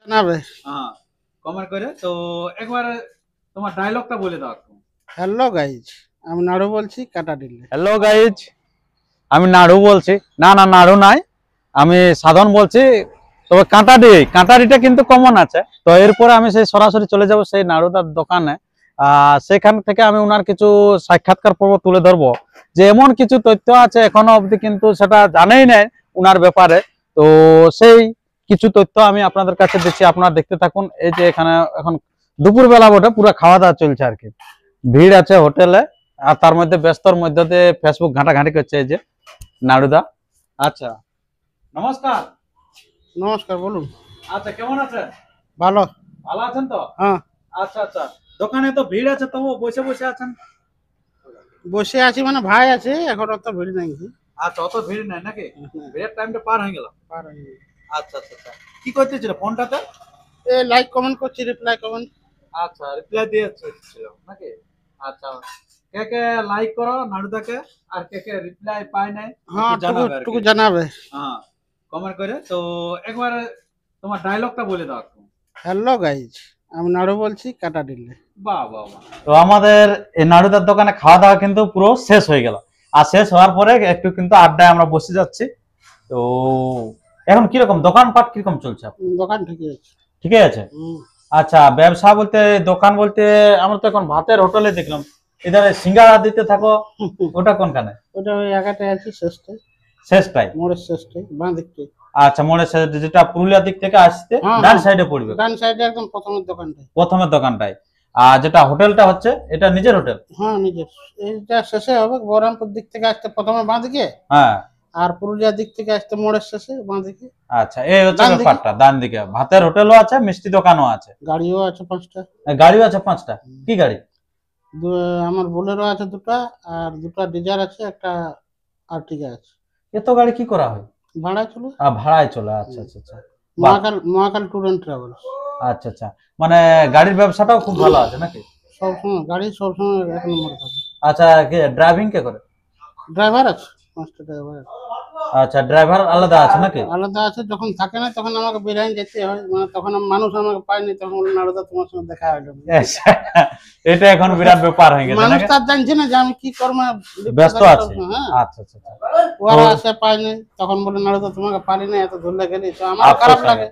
জানাবে। हाँ কমেন্ট করে তো একবার তোমার ডায়লগটা বলে দাও একটু। হ্যালো গাইজ, আমি নাড়ু বলছি কাটাডিলে। হ্যালো গাইজ, আমি নাড়ু বলছি। না না, নাড়ু নাই, আমি সাধন বলছি। তবে কাঁটাডিটা কিন্তু কমন আছে। তো এরপরে আমি সেই সরাসরি চলে যাব সেই নাড়ুদার দোকানে। সেখান থেকে আমি ওনার কিছু সাক্ষাৎকার পর্ব তুলে ধরবো, যে এমন কিছু তথ্য আছে এখনো অবধি কিন্তু সেটা জানেই নাই ওনার ব্যাপারে। তো সেই কিছু তথ্য আমি আপনাদের কাছে দিচ্ছি, আপনারা দেখতে থাকুন। এই যে এখানে এখন দুপুরবেলা বটে, পুরো খাওয়া দাওয়া চলছে আর কি। ভিড় আছে হোটেলে, আর তার মধ্যে ব্যস্তর মধ্যে দিয়ে ফেসবুক ঘাঁটাঘাঁটি করছে এই যে নাড়ুদা। আচ্ছা, নমস্কার। নমস্কার, বলুন। আচ্ছা, কেমন আছেন? ভালো। ভালো আছেন তো? হ্যাঁ, আচ্ছা আচ্ছা, দোকানে তো ভিড় আছে, তবু বসে বসে আছেন? বসে আছি মানে ভাই আছে, এখন অত ভিড় নাই। আচ্ছা, অত ভিড় নাই নাকি? ভিড়ের টাইমটা পার হয়ে গেল। আচ্ছা আচ্ছা আচ্ছা, কি করতেছিল ফোনটাতে? এ লাইক কমেন্ট করছি, রিপ্লাই কমেন্ট। আচ্ছা, রিপ্লাই দিয়েছিল নাকি? আচ্ছা, কে কে লাইক করো নাড়ুদাকে, আর কে কে রিপ্লাই পায় নাই হ্যাঁ, একটু জানাবে আর টুকু কি। জানাবে। হ্যাঁ, কমেন্ট করে তো একবার তোমার ডায়লগটা বলে দাও একটু। হ্যালো গাইজ, আমি নাড়ু বলছি কাটাডিলে। বাহ বাহ বাহ। তো আমাদের এই নাড়ুদার দোকানে খাওয়া দাওয়া কিন্তু পুরো শেষ হয়ে গেল। আর শেষ হওয়ার পরে একটু কিন্তু আড্ডায় আমরা বসে যাচ্ছি। তো এখন কিরকম দোকানপাট কিরকম চলছে আপনার? দোকান ঠিকই আছে। ঠিকই আছে। আচ্ছা, ব্যবসা বলতে দোকান বলতে আমরা তো এখন ভাতের হোটেলে দেখলাম, এধারে সিঙ্গাড়া দিতে থাকো, ওটা কোনখানে? ওটা ওই একাটাই আছে, শেষটাই, শেষটাই? মোড়ের শেষটাই, বাঁ দিকটাই। আচ্ছা, মনে যেটা পুরুলিয়া দিক থেকে আসতে ডান সাইডে পড়বে, ডান সাইডে একদম প্রথমের দোকানটাই। প্রথমের দোকানটাই। আর যেটা হোটেলটা হচ্ছে এটা নিজের হোটেল? হ্যাঁ, নিজের। এইটা শেষে হবে বহরমপুর দিক থেকে আসতে প্রথমে বাঁ দিকে, হ্যাঁ। আর পুরুলিয়া দিক থেকে আসতে মোড়ের শেষে বাঁ দিকে। আচ্ছা, এই হচ্ছে ডান দিকে। ব্যাপারটা। ডান দিকে ভাতের হোটেলও আছে, মিষ্টি দোকানও আছে, গাড়িও আছে 5টা। গাড়িও আছে 5টা। কি গাড়ি? আমার বোলেরো আছে 2টা, আর 2টা ডিজার আছে, একটা আর্টিগা আছে। এত গাড়ি কি করা হয়? ভাড়া চলো। ভাড়ায় চলে। আচ্ছা আচ্ছা আচ্ছা। বাহ। মহাকাল ট্যুর অ্যান্ড ট্রাভেলস। আচ্ছা আচ্ছা, মানে গাড়ির ব্যবসাটাও খুব ভালো আছে নাকি? সবসময় গাড়ি সবসময় 1 নম্বরে থাকে। আচ্ছা, কে ড্রাইভিং কে করে? ড্রাইভার আছে, 5টা ড্রাইভার আছে। আচ্ছা, ড্রাইভার আলাদা আছে নাকি? আলাদা আছে, যখন থাকে না তখন আমাকে বেরিয়ে যেতে হয়, মানে তখন মানুষ আমাকে পায়নি, তখন বলে নারদা তোমার সঙ্গে দেখা হলো। এটা এখন বিরাট ব্যাপার হয়ে গেছে মানুষ নাকি? তার জানছে না যে আমি কি কর্মে ব্যস্ত আছে। হ্যাঁ, আচ্ছা আচ্ছা আচ্ছা। ওরা আসে পায়নি, তখন বলে নারদা তোমাকে পারি না, এত ধরলে গেলি, তো আমার খারাপ লাগে।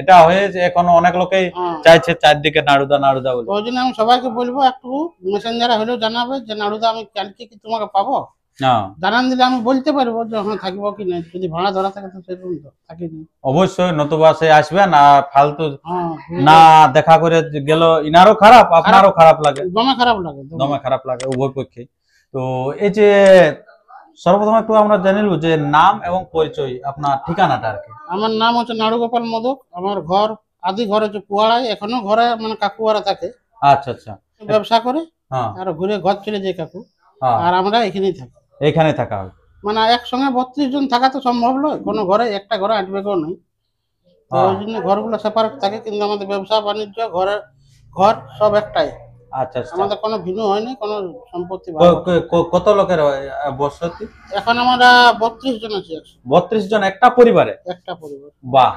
এটা হয়েছে, এখন অনেক লোকেই চাইছে চারদিকে নাড়ুদা নাড়ুদা বলে। ওই জন্য আমি সবাইকে বলবো একটু মেসেঞ্জারে হলেও জানাবে যে নাড়ুদা আমি কালকে কি তোমাকে পাবো। জানান দিলে আমি বলতে পারবো যে হ্যাঁ থাকবো কি না, যদি ভাড়া ধরা থাকে তো সেরকম তো থাকিনি অবশ্যই, নতুবা সে আসবে না ফালতু হ্যাঁ, না দেখা করে গেল, ইনারও খারাপ আপনারও খারাপ লাগে, দমে খারাপ লাগে, দমে খারাপ লাগে উভয় পক্ষে। তো এই যে সর্বপ্রথম একটু আমরা জেনে নেব যে নাম এবং পরিচয়, আপনার ঠিকানাটা আর কি। আমার নাম হচ্ছে নাড়ু গোপাল মোদক। আমার ঘর আদি ঘর হচ্ছে কুয়াড়ায়, এখনো ঘরে মানে কাকুয়ারা থাকে। আচ্ছা আচ্ছা। ব্যবসা করে হ্যাঁ। আর ঘুরে ঘর চলে যায় কাকু, আর আমরা এখানেই থাকি। এখানে থাকা হয় মানে একসঙ্গে 32 জন থাকা তো সম্ভব নয়, কোনো ঘরে একটা ঘরে আটবে কেউ নেই, তো ওই জন্য ঘরগুলো সেপারেট থাকে, কিন্তু আমাদের ব্যবসা বাণিজ্য ঘর সব একটাই। আচ্ছা আচ্ছা। আমাদের কোনো ভিন্ন হয়নি, কোনো সম্পত্তি। কত লোকের বসতি? এখন আমরা 32 জন আছি। 32 জন একটা পরিবারে? একটা পরিবার। বাহ,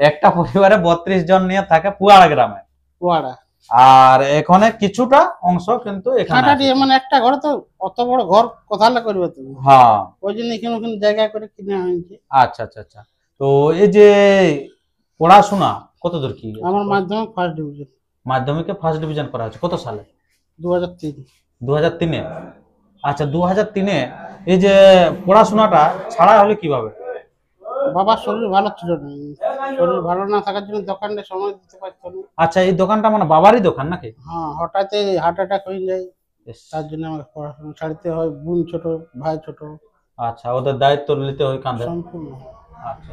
একটা পরিবারে 32 জন নিয়ে থাকে পুয়াড়া গ্রামে। কুয়াড়া। আর এখানে কিছুটা অংশ কিন্তু এখানে আছে। মানে একটা ঘরে তো অত বড় ঘর কোথালে করবে তুমি? হ্যাঁ, ওই জন্য এখানে জায়গা করে কিনে হয়েছে। আচ্ছা আচ্ছা আচ্ছা। তো এই যে পড়াশোনা কতদূর কি? আমার মাধ্যমিক ফার্স্ট ডিভিশন। মাধ্যমিকে ফার্স্ট ডিভিশন করা হয়েছে কত সালে? 2003। 2003-এ? আচ্ছা, 2003-এ এই যে পড়াশোনাটা ছাড়া হলে কিভাবে? বাবার শরীর ভালো ছিল না, শরীর ভালো না থাকার জন্য দোকানে সময় দিতে পারতো না। আচ্ছা, এই দোকানটা মানে বাবারই দোকান নাকি? হ্যাঁ, হঠাৎ হার্ট অ্যাটাক হয়ে যায়, তার জন্য আমাকে পড়াশোনা ছাড়তে হয়। বোন ছোট, ভাই ছোট। আচ্ছা, ওদের দায়িত্ব নিতে হয় কাঁধে সম্পূর্ণ। আচ্ছা,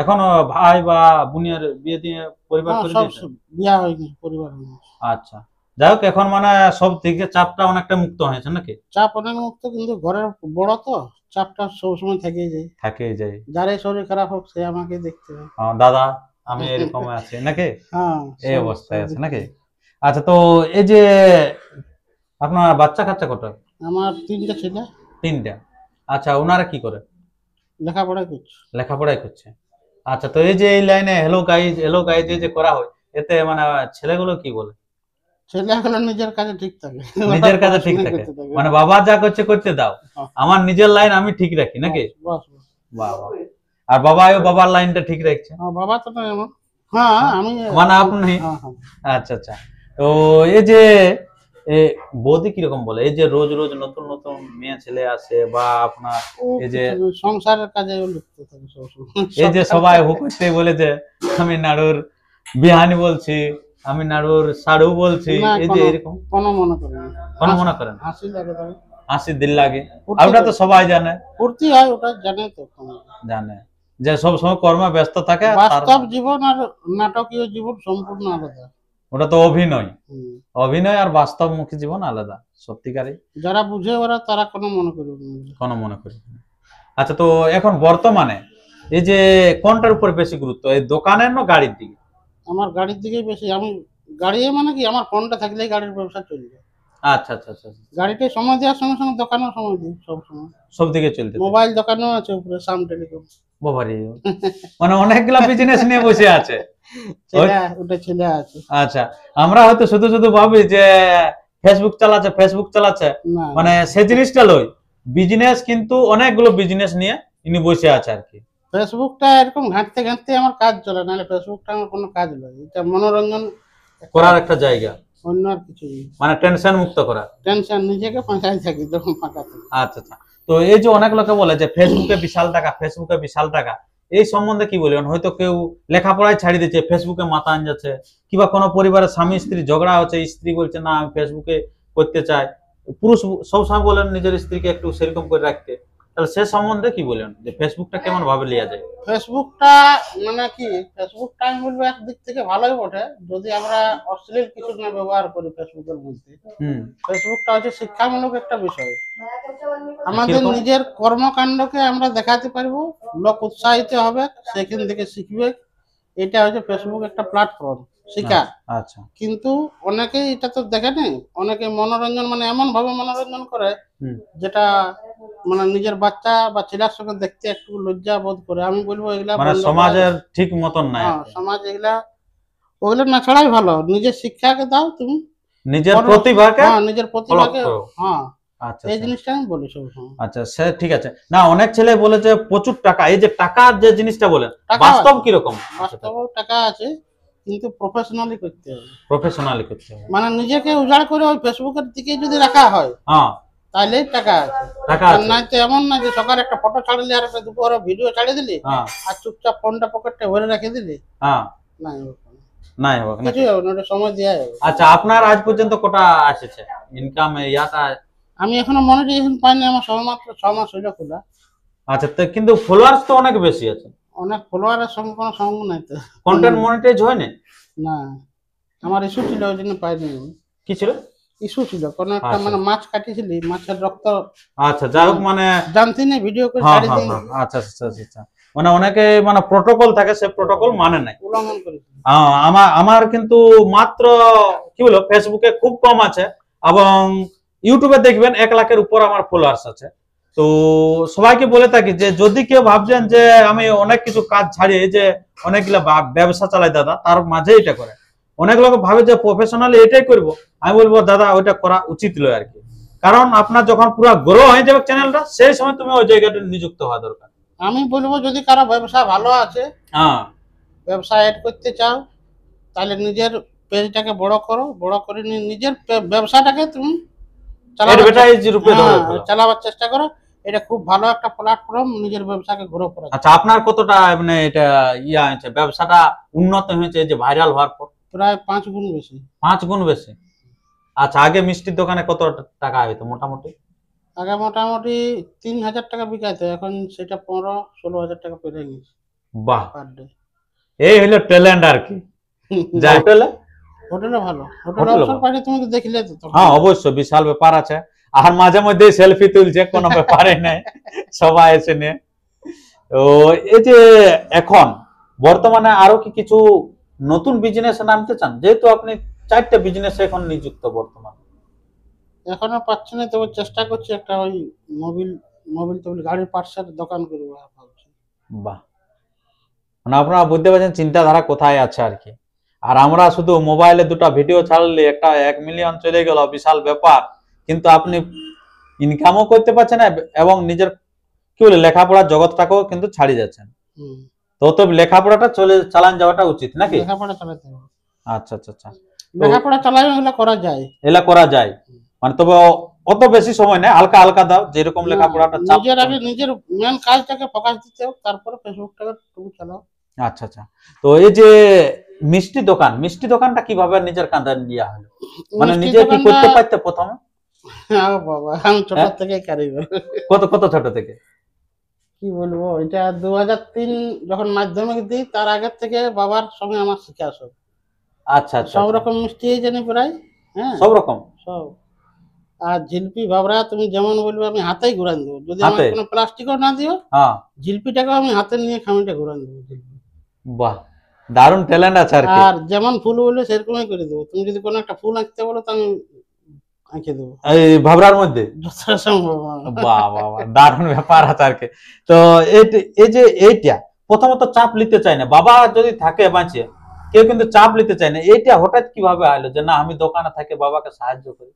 এখন ভাই বা বোনের বিয়ে দিয়ে পরিবার করে সব দিয়েছে? বিয়া হয়নি, পরিবার হয়নি। আচ্ছা, যাই হোক, এখন মানে সব থেকে চাপটা অনেকটা মুক্ত হয়েছে নাকি? চাপ অনেক মুক্ত, কিন্তু ঘরের বড় তো চাপটা সবসময় থেকেই যায়। যারে শরীর খারাপ হোক সে আমাকে দেখতে হয়। দাদা আমি এরকম আছি নাকি? হ্যাঁ, এই অবস্থায় আছে নাকি? আচ্ছা, তো এই যে আপনার বাচ্চা কাচ্চা কত? আমার 3টা ছেলে। 3টা। আচ্ছা, ওনারা কি করে? লেখাপড়া করছে। লেখাপড়াই করছে। আচ্ছা, তো এই যে এই লাইনে হ্যালো গাইজ যে করা হয়, এতে মানে ছেলেগুলো কি বলে? ছেলে এখন নিজের কাজে ঠিক থাকে, নিজের কাজে ঠিক পড়াশোনা থাকে, করতে থাকে। মানে বাবা যা করছে করতে দাও, হ্যাঁ, আমার নিজের লাইন আমি ঠিক রাখি নাকি? বাস বাস। বাহ বাহ। আর বাবার লাইনটা ঠিক রাখছে। বাবা তো না এমন। হ্যাঁ আমি মানে আপনি, হ্যাঁ হ্যাঁ। আচ্ছা আচ্ছা। তো এই যে এ, বৌদি কিরকম বলে, এই যে রোজ রোজ নতুন নতুন মেয়ে ছেলে আসে বা আপনার ও এই যে কিছু সংসারের কাজে লিপ্ত থাকে সবসময়। এই যে সবাই হু করতে বলে যে আমি নাড়ুর বিহানি বলছি, আমি নাড়ুর সাড়ু বলছি, না এই যে এরকম কোনো মনে করে না। কোনো মনে করেন? হাসি লাগে তবে। হাসি দিল লাগে, আর ওটা তো সবাই জানে, ফুর্তি হয়, ওটা জানে তো। জানে যে সব সময় কর্মে ব্যস্ত থাকে, বাস্তব জীবন আর নাটকীয় জীবন সম্পূর্ণ আলাদা। ওটা তো অভিনয়, হুম। অভিনয় আর বাস্তবমুখী জীবন আলাদা সত্যিকারই। যারা বুঝে ওরা তারা কোনো মনে করবে না। কোনো মনে করি না। আচ্ছা, তো এখন বর্তমানে এই যে কোনটার উপর বেশি গুরুত্ব, এই দোকানের না গাড়ির দিকে? আমার গাড়ির দিকে বেশি। আমি গাড়ি মানে কি, আমার ফোনটা থাকলেই গাড়ির ব্যবসা চলবে। আচ্ছা আচ্ছা আচ্ছা আচ্ছা। গাড়িতে সময় দেওয়ার সঙ্গে সঙ্গে দোকানেও সময় দিই সব সময়। সব দিকে চলতে থাকে। মোবাইল দোকানও আছে উপরে, সাম টেলিকম। বাবারে, মানে অনেকগুলা বিজনেস নিয়ে বসে আছে। ওটা ছেলে আছে। আচ্ছা, আমরা হয়তো শুধু শুধু ভাবি যে ফেসবুক চালাচ্ছে, না মানে সে জিনিসটা লই, বিজনেস কিন্তু অনেকগুলো বিজনেস নিয়ে ইনি বসে আছে আর কি। ফেসবুকটা এরকম ঘাঁটতে ঘাঁটতে আমার কাজ চলে, নাহলে ফেসবুকটা আমার কোনো কাজ নয়। এটা মনোরঞ্জন করার একটা জায়গা, অন্য আর কিছু নেই। মানে টেনশন মুক্ত করা। টেনশন নিজেকে ফাঁসাই থাকি যখন ফাঁকা থাকি। আচ্ছা আচ্ছা। তো এই যে অনেক লোকে বলে যে ফেসবুকে বিশাল টাকা, এই সম্বন্ধে কি বলবেন? হয়তো কেউ লেখাপড়ায় ছাড়ি দিচ্ছে, ফেসবুকে মাথা আন যাচ্ছে, কিংবা কোনো পরিবারের স্বামী স্ত্রী ঝগড়া হচ্ছে, স্ত্রী বলছে না আমি ফেসবুকে করতে চাই, পুরুষ সবসময় বলেন নিজের স্ত্রীকে একটু সেরকম করে রাখতে, তাহলে সে সম্বন্ধে কি বলেন যে ফেসবুকটা কেমন ভাবে লিয়া যায়? ফেসবুকটা মানে কি, ফেসবুকটা আমি বলবো একদিক থেকে ভালোই বটে, যদি আমরা অশ্লীল কিছু না ব্যবহার করি ফেসবুকের মধ্যে। ফেসবুকটা হচ্ছে শিক্ষামূলক একটা বিষয়। আমাদের কিরকম? নিজের কর্মকাণ্ডকে আমরা দেখাতে পারবো, লোক উৎসাহিত হবে, সেখান থেকে শিখবে। এটা হচ্ছে ফেসবুক একটা প্ল্যাটফর্ম শিক্ষা। আচ্ছা। কিন্তু অনেকেই এটা তো দেখে নেই, অনেকে মনোরঞ্জন মানে এমন ভাবে মনোরঞ্জন করে যেটা মানে নিজের বাচ্চা বা ছেলের সঙ্গে দেখতে একটু লজ্জা বোধ করে। আমি বলবো এগুলা মানে বন্ধ করা সমাজের ঠিক মতন নাই হ্যাঁ, আর কি। সমাজ ওগুলো না ছাড়াই ভালো। নিজের শিক্ষাকে দাও তুমি, নিজের করো। প্রতিভাকে হ্যাঁ, নিজের প্রতিভাকে। ফলো করো। হ্যাঁ, আচ্ছা এই আচ্ছা জিনিসটা আমি বলি সবসময়। আচ্ছা, সে ঠিক আছে। না, অনেক ছেলে বলে যে প্রচুর টাকা, এই যে টাকার যে জিনিসটা বলেন, টাকা বাস্তব কিরকম? বাস্তবেও টাকা আছে, কিন্তু প্রফেশনালি করতে হবে। প্রফেশনালি করতে হবে, মানে নিজেকে উজাড় করে ওই ফেসবুকের দিকে যদি রাখা হয়, হ্যাঁ তাহলে টাকা আছে। টাকা আর আছে, নাই তো এমন না যে সকালে একটা ফটো ছাড়লি আর একটা দুপুরে ভিডিও ছাড়িয়ে দিলি, হ্যাঁ আর চুপচাপ ফোনটা পকেটে ভরে রেখে দিলি। হ্যাঁ, না, নাই হবে না। কিছুই হবে না, ওটা সময় দেওয়া যাবে। আচ্ছা, আপনার আজ পর্যন্ত কটা আসছে ইনকাম ইয়াটা? আমি এখনো মনিটাইজেশন পাইনি, আমার সবেমাত্র 6 মাস হইলো খোলা। আচ্ছা, তো কিন্তু ফলোয়ার্স তো অনেক বেশি আছে, অনেক ফলোয়ারের সঙ্গে কোনো সঙ্গ নাই তো। কন্টেন্ট মনিটাইজ হয় না? না, আমার ইস্যু ছিল, ওই জন্য পাইনি আমি। কি ছিল ইস্যু ছিল কোনো একটা, আচ্ছা। মানে মাছ কাটিছিলি, মাছের রক্ত আচ্ছা, যাই হোক, মানে জানতি না, ভিডিও করে হ্যাঁ ছাড়ি হ্যাঁ দিই, হ্যাঁ, আচ্ছা আচ্ছা আচ্ছা আচ্ছা। মানে অনেকে মানে প্রোটোকল থাকে, সে প্রোটোকল মানে নাই। উল্লঙ্ঘন করেছি। আমার কিন্তু মাত্র কি বলবো, ফেসবুকে খুব কম আছে, এবং ইউটিউবে দেখবেন 1 লাখের উপর আমার ফলোয়ার্স আছে। তো সবাইকে বলে থাকি যে যদি কেউ ভাবছেন যে আমি অনেক কিছু কাজ ছাড়িয়ে যে অনেকগুলা ব্যবসা চালাই দাদা, তার মাঝে এটা করে, অনেক লোক ভাবে যে প্রফেশনালি এটাই করব, আমি বলবো দাদা ওইটা করা উচিত নয় আর কি। কারণ আপনার যখন পুরো গ্রো হয়ে যাবে চ্যানেলটা, সেই সময় তুমি ওই জায়গাটা নিযুক্ত হওয়া দরকার। আমি বলবো যদি কারো ব্যবসা ভালো আছে, হ্যাঁ, ব্যবসা এড করতে চাও, তাহলে নিজের পেজটাকে বড় করো, বড় করে নিয়ে নিজের ব্যবসাটাকে তুমি অ্যাডভার্টাইজ রূপে ধরে হ্যাঁ, ফেলো। চালাবার চেষ্টা করো। এটা খুব ভালো একটা প্ল্যাটফর্ম নিজের ব্যবসাকে গ্রো করা। আচ্ছা, আপনার কতটা মানে এটা ইয়া হয়েছে, ব্যবসাটা উন্নত হয়েছে যে ভাইরাল হওয়ার পর? প্রায় 5 গুণ বেশি। 5 গুণ বেশি। আচ্ছা, আগে মিষ্টির দোকানে কত টাকা হইতো মোটামুটি? আগে মোটামুটি 3,000 টাকা বিকাইতো, এখন সেটা 15-16 হাজার টাকা পেয়ে গেছে বাহ, পার ডে। এই হলো ট্যালেন্ট আর কি। যাই হোটেলে, হোটেলে ভালো, হোটেলে হোটেলে অবসর ভালো। পাইলে তুমি তো দেখলে তো তখন। হ্যাঁ অবশ্যই, বিশাল ব্যাপার আছে। আর মাঝে মধ্যে সেলফি তুলছে, কোনো ব্যাপারই নাই, সবাই এসে নিয়ে। তো এই যে এখন বর্তমানে আরো কি কিছু নতুন বিজনেসে নামতে চান? যেহেতু আপনি 4টে বিজনেসে এখন নিযুক্ত বর্তমানে। এখনো পাচ্ছি না, তবে চেষ্টা করছি একটা ওই মোবিল মোবিল টোবিল গাড়ির পার্টসের দোকান করবো ভাবছি। বাহ, মানে আপনারা বুঝতে পারছেন চিন্তাধারা কোথায় আছে আর কি। আর আমরা শুধু মোবাইলে দুটো ভিডিও ছাড়লে একটা 1 মিলিয়ন চলে গেল, বিশাল ব্যাপার, কিন্তু আপনি ইনকামও করতে পারছেন না এবং নিজের কি বলে লেখাপড়ার জগৎটাকেও কিন্তু ছাড়িয়ে যাচ্ছেন। হুম। তো লেখাপড়াটা চালান যাওয়াটা উচিত নাকি? লেখাপড়া চালাতে হবে। আচ্ছা আচ্ছা আচ্ছা, লেখাপড়া চালাই এগুলো করা যায়। এলা করা যায়, মানে তবে অত বেশি সময় নেই, হালকা হালকা দাও, যেরকম লেখাপড়াটা চাপ। নিজের আগে নিজের মেন কাজটাকে ফোকাস দিতে হোক, তারপরে ফেসবুকটাকে তুমি চালাও। আচ্ছা আচ্ছা। তো এই যে মিষ্টি দোকানটা কিভাবে নিজের কাঁধে নেওয়া হলো, মানে মিষ্টি নিজে কি করতে দোকানটা- পারতে প্রথমে? হ্যাঁ বাবা, আমি ছোট হ্যাঁ? থেকে কারিগর। কত কত ছোট থেকে? কি বলবো, এটা 2003 যখন মাধ্যমিক দিই তার আগের থেকে বাবার সঙ্গে আমার শিখে আসো। আচ্ছা আচ্ছা সব আচ্ছা। রকম মিষ্টি জানি প্রায়। হ্যাঁ, সব রকম? সব। আর জিলিপি ভাবরা তুমি যেমন বলবে আমি হাতেই ঘুরান দেবো, যদি আমার হাতে? কোনো প্লাস্টিকও না দিও, হ্যাঁ। জিলিপিটাকেও আমি হাতে নিয়ে খামিটা ঘুরান দেবো জিলিপি। বাহ, দারুণ ট্যালেন্ট আছে আর কি। আর যেমন ফুল বললে সেরকমই করে দেবো, তুমি যদি কোনো একটা ফুল আঁকতে বলো তো আমি আঁকে দেবো এই ভাবরার মধ্যে? যতটা সম্ভব। বাহ বাহ বাহ, দারুণ ব্যাপার আছে আর কি। তো এই যে এইটা প্রথমত চাপ নিতে চায় না, বাবা যদি থাকে বাঁচিয়ে, কেউ কিন্তু চাপ নিতে চায় না। এইটা হঠাৎ কিভাবে আইলো যে না আমি দোকানে থাকে বাবাকে সাহায্য করি?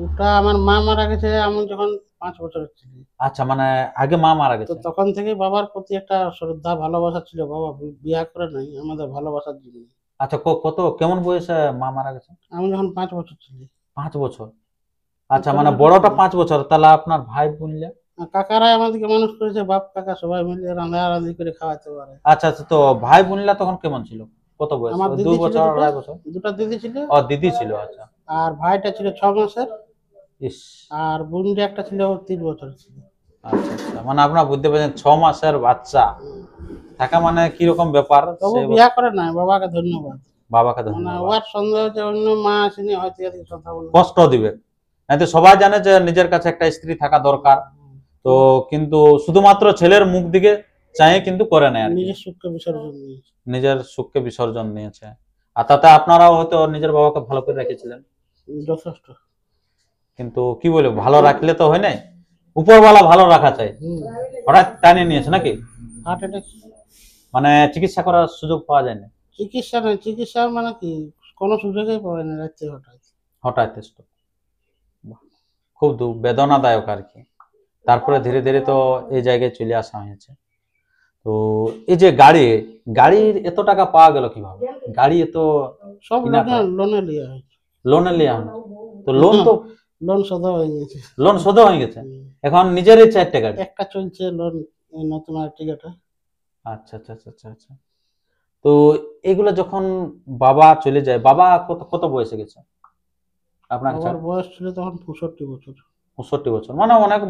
ওটা আমার মা মারা গেছে আমি যখন 5 বছরের ছিলাম। আচ্ছা, মানে আগে মা মারা তো গেছে। তখন থেকে বাবার প্রতি একটা শ্রদ্ধা ভালোবাসা ছিল, বাবা বিয়া করে নাই আমাদের ভালোবাসার জন্য। আচ্ছা, কত কেমন বয়সে মা মারা গেছে? আমি যখন 5 বছর ছিলি। 5 বছর? আচ্ছা, মানে বড়টা 5 বছর, তাহলে আপনার ভাই বোনরা? আর কাকারাই আমাদেরকে মানুষ করেছে, বাপ কাকা সবাই মিলে রাঁধি করে খাওয়াতে পারে। আচ্ছা আচ্ছা। তো ভাই বোনরা তখন কেমন ছিল, কত বয়স? আমার 2 দিদি ছিল বছর, দুটো, 2.5 বছর? দুটো দিদি ছিল। ও দিদি ছিল, আচ্ছা। আর ভাইটা ছিল 6 মাসের। ইস। আর বোনটা একটা ছিল 3 বছর ছিল। আচ্ছা আচ্ছা, মানে আপনারা বুঝতে পারছেন 6 মাসের বাচ্চা থাকা মানে কিরকম ব্যাপার। তবু সে বিয়া করে নাই, বাবাকে ধন্যবাদ। বাবাকে মানে ধন্যবাদ। ওর সন্দেহ যে অন্য মা আসেনি হয়তো এদিকে কথা বলবো। কষ্ট দিবে, নাই তো সবাই জানে যে নিজের কাছে একটা স্ত্রী থাকা দরকার, তো কিন্তু শুধুমাত্র ছেলের মুখ দিকে চাই কিন্তু করে নেয় আর কি। নিজের সুখকে বিসর্জন দিয়েছে। নিজের সুখকে বিসর্জন দিয়েছে। আর তাতে আপনারাও হয়তো নিজের বাবাকে ভালো করে রেখেছিলেন, যথেষ্ট। কিন্তু কি বলে ভালো রাখলে তো হয় নাই, উপরওয়ালা ভালো রাখা চাই। হুম। হঠাৎ টানিয়ে নিয়েছে নাকি? Heart attack. মানে চিকিৎসা করার সুযোগ পাওয়া যায় না? চিকিৎসা নয়, চিকিৎসা মানে কি কোনো সুযোগই পাবে না, রাখতে হঠাৎ। হঠাৎ stroke। বাহ, খুব বেদনাদায়ক আর কি। তারপরে ধীরে ধীরে তো এই জায়গায় চলে আসা হয়েছে। তো এই যে গাড়ির এত টাকা পাওয়া গেল কিভাবে? গাড়ি এত সব কিনা করা? লোনে লিয়া হয়েছে। লোনে লিয়া হলো? তো লোন শোধ হয়ে গেছে। লোন শোধ হয়ে গেছে, হুম। এখন নিজেরই 4টা গাড়ি? একটা চলছে লোন, এই নতুন আর্টিকাটা। আচ্ছা আচ্ছা আচ্ছা আচ্ছা আচ্ছা। তো এগুলো যখন বাবা চলে যায়, বাবা কত কত বয়সে গেছে আপনার কাছে? আমার বয়স ছিল তখন 65 বছর। 65 বছর, মানে অনেক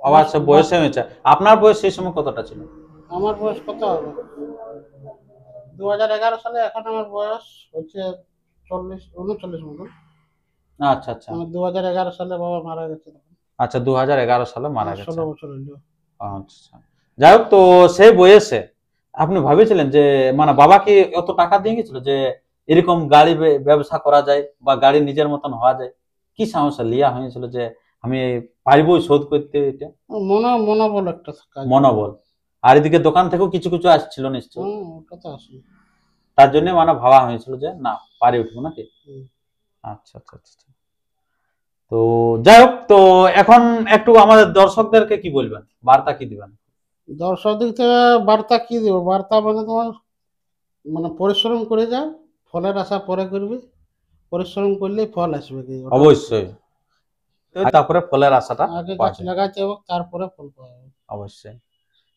আবার সে বয়সে হয়েছে। আপনার বয়স সেই সময় কতটা ছিল? আমার বয়স কত হবে, 2011 সালে, এখন আমার বয়স হচ্ছে 39 মতন। আচ্ছা আচ্ছা মানে 2011 সালে বাবা মারা গেছে তখন। আচ্ছা, 2011 সালে মারা গেছে। 16 বছর হলো। আচ্ছা, যাই হোক, তো সেই বয়সে আপনি ভাবেছিলেন যে মানে বাবা কি এত টাকা দিয়ে গেছিল যে এরকম গাড়ি ব্যবসা করা যায় বা গাড়ি নিজের মতন হওয়া যায়? কি সমস্যা লিয়া হয়েছিল যে আমি পারবই শোধ করতে? এটা মনোবল একটা কাজ। মনোবল। আর এদিকে দোকান থেকেও কিছু কিছু আসছিল নিশ্চয়, ওটা তো আসে। তার জন্য মানে ভাবা হয়েছিল যে না পারি উঠবো নাকি? হুম। আচ্ছা আচ্ছা আচ্ছা আচ্ছা। তো যাই হোক, তো এখন একটু আমাদের দর্শকদেরকে কি বলবেন, বার্তা কি দিবেন? দর্শক দিক থেকে বার্তা কি দেবো, বার্তা মানে তোমার মানে পরিশ্রম করে যাও, ফলের আশা পরে করবে, পরিশ্রম করলে ফল আসবে কি ওটা। অবশ্যই। তারপরে ফলের আশাটা আগে পাওয়া গাছ যায়। লাগাইতে হবে, তারপরে ফল পাওয়া যাবে। অবশ্যই।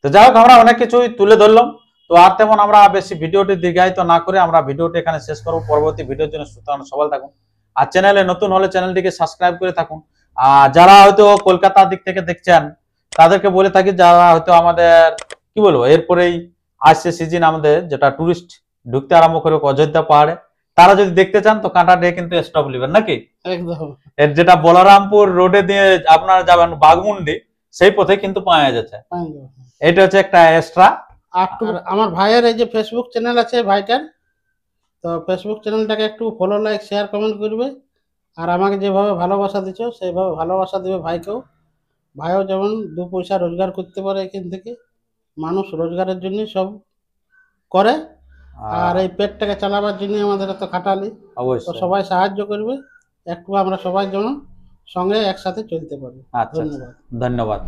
তো যাই হোক, আমরা অনেক কিছুই তুলে ধরলাম। তো আর তেমন আমরা বেশি ভিডিওটি দীর্ঘায়িত না করে আমরা ভিডিওটি এখানে শেষ করবো। পরবর্তী ভিডিওর জন্য সুতরাং সবাই থাকুন, আর চ্যানেলে নতুন হলে চ্যানেলটিকে সাবস্ক্রাইব করে থাকুন। আর যারা হয়তো কলকাতার দিক থেকে দেখছেন তাদেরকে বলে থাকি, যারা হয়তো আমাদের কি বলবো এরপরেই আসছে সিজন আমাদের যেটা টুরিস্ট ঢুকতে আরম্ভ করে অযোধ্যা পাহাড়ে, তারা যদি দেখতে চান তো কাঁটা দিয়ে কিন্তু স্টপ নেবেন নাকি? একদম। এর যেটা বলরামপুর রোডে দিয়ে আপনারা যাবেন বাগমুন্ডি, সেই পথে কিন্তু পাওয়া যাচ্ছে। এটা হচ্ছে একটা এক্সট্রা। আর আমার ভাইয়ের এই যে ফেসবুক চ্যানেল আছে ভাইটার, তো ফেসবুক চ্যানেলটাকে একটু ফলো, লাইক, শেয়ার, কমেন্ট করবে। আর আমাকে যেভাবে ভালোবাসা দিচ্ছ সেইভাবে ভালোবাসা দিবে ভাইকেও। ভাইও যেমন 2 পয়সা রোজগার করতে পারে এখান থেকে। মানুষ রোজগারের জন্য সব করে, আর এই পেটটাকে চালাবার জন্য আমাদের এত খাটালি। তো অবশ্যই। সবাই সাহায্য করবে, একটু আমরা সবাই যেন সঙ্গে একসাথে চলতে পারি। আচ্ছা, ধন্যবাদ। ধন্যবাদ।